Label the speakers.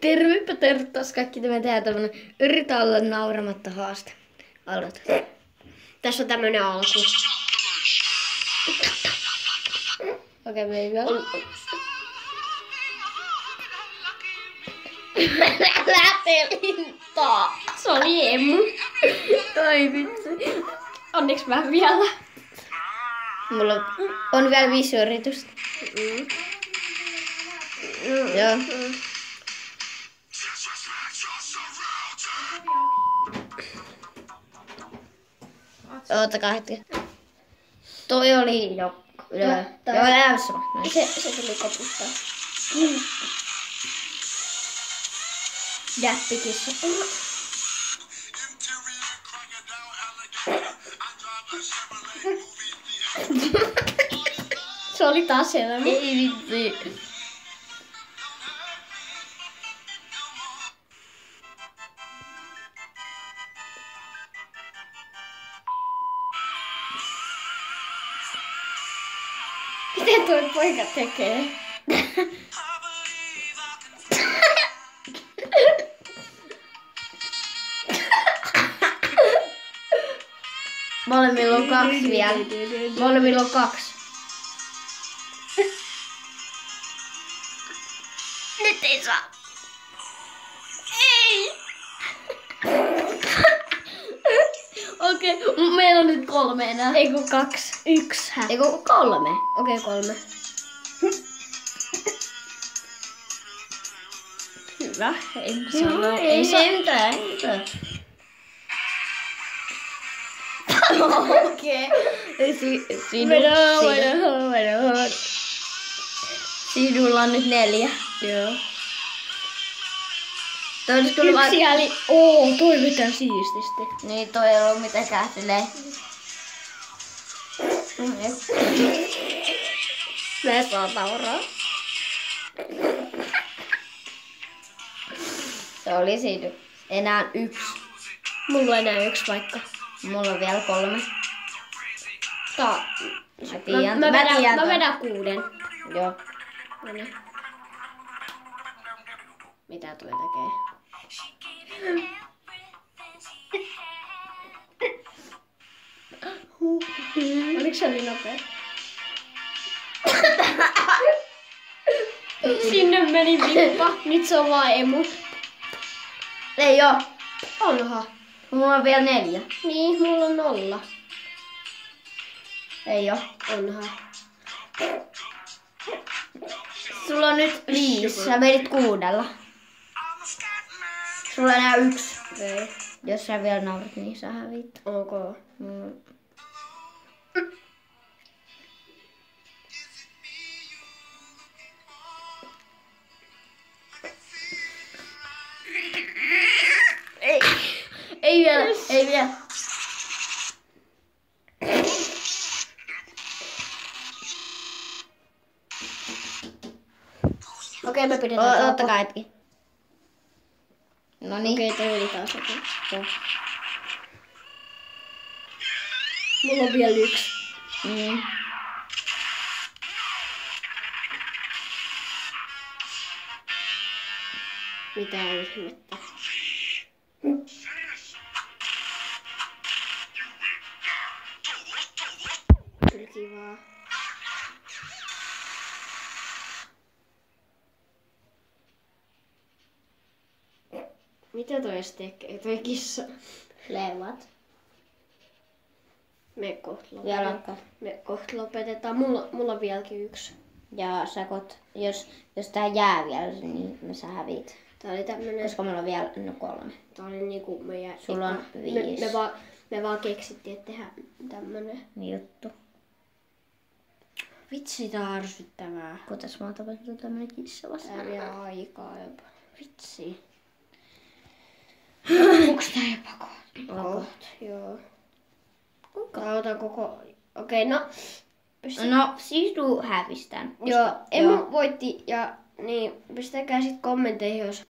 Speaker 1: Tervepä taas kaikki tämä tehdään tämmönen yritä olla nauramatta haaste. Aloita.
Speaker 2: Tässä on tämmönen alku.
Speaker 1: Okei, baby.
Speaker 2: Läpelintaa. Se oli emu.
Speaker 1: Ai vitsi.
Speaker 2: Onneksi mä vielä.
Speaker 1: Mulla on vielä 5 yritystä. Joo. Ootakaa hetki. Toi oli jo. Joo, läyssä.
Speaker 2: Se tuli koputtaa. Däppikissa. Se oli taas elämä.
Speaker 1: Ei vitsi.
Speaker 2: Miten toi poika tekee?
Speaker 1: Molemmilla on 2 vielä. Molemmilla on 2.
Speaker 2: Nyt ei saa. Ei!
Speaker 1: Okei, meillä on nyt 3 enää.
Speaker 2: Ei kun 2. 1.
Speaker 1: Ei kun 3.
Speaker 2: Okei, 3. Hyvä. En sano.
Speaker 1: Ei se mitään.
Speaker 2: Okei.
Speaker 1: Sinulla on nyt 4.
Speaker 2: Joo.
Speaker 1: Toi olisi kyllä
Speaker 2: Yksi oli. Oo, toi vetää siististi.
Speaker 1: Niin, toi ei ollut mitenkään silleen.
Speaker 2: Mä saan tauraa.
Speaker 1: Se oli siinä enää 1.
Speaker 2: Mulla on enää 1 paikka.
Speaker 1: Mulla on vielä 3. Mä tiedän.
Speaker 2: Mä vedän 6.
Speaker 1: Joo.
Speaker 2: No niin. Mitä toi tekee? Oliko se niin nopea? Sinne meni vippa. Nyt se on vaan emu.
Speaker 1: Ei oo.
Speaker 2: Onhan.
Speaker 1: Mulla on vielä 4.
Speaker 2: Niin, mulla on 0.
Speaker 1: Ei oo.
Speaker 2: Onhan.
Speaker 1: Sulla on nyt 5. Sä vedit 6. Sulla on enää 1.
Speaker 2: Ei.
Speaker 1: Jos sä vielä naurat, niin sä hävit.
Speaker 2: Ok.
Speaker 1: Ei vielä. Ei vielä.
Speaker 2: Okei, me pidetään tauko.
Speaker 1: Ottakaa hetki. Noniin.
Speaker 2: Okei, toi oli taas okei.
Speaker 1: Joo.
Speaker 2: Mulla on vielä 1.
Speaker 1: Mm.
Speaker 2: Mitä ihmettä? Kyllä kivaa. Mitä toi edes tekee? Toi kissa.
Speaker 1: Levat.
Speaker 2: Me kohta
Speaker 1: Vielä
Speaker 2: lopetetaan.
Speaker 1: on
Speaker 2: Me kohta lopetetaan. Mulla on vieläkin 1.
Speaker 1: Ja sakot, jos tää jää vielä, niin sä hävit.
Speaker 2: Tää oli tämmönen.
Speaker 1: Koska mulla on vielä 3.
Speaker 2: Tää oli niinku meidän.
Speaker 1: Sulla on 5.
Speaker 2: Me vaan keksittiin, että tehdään tämmönen.
Speaker 1: Juttu.
Speaker 2: Vitsi, tää on ärsyttävää.
Speaker 1: Kutas mä tapahtuu tämmönen kissa vasta.
Speaker 2: Tää vie aikaa jopa. Vitsi.
Speaker 1: Onks tää jopa
Speaker 2: Kohta, joo. Kuinka otan koko. Okei, no.
Speaker 1: No, Sisu hävisi tän.
Speaker 2: Joo, Emu voitti ja niin pistäkää sit kommenteihin, jos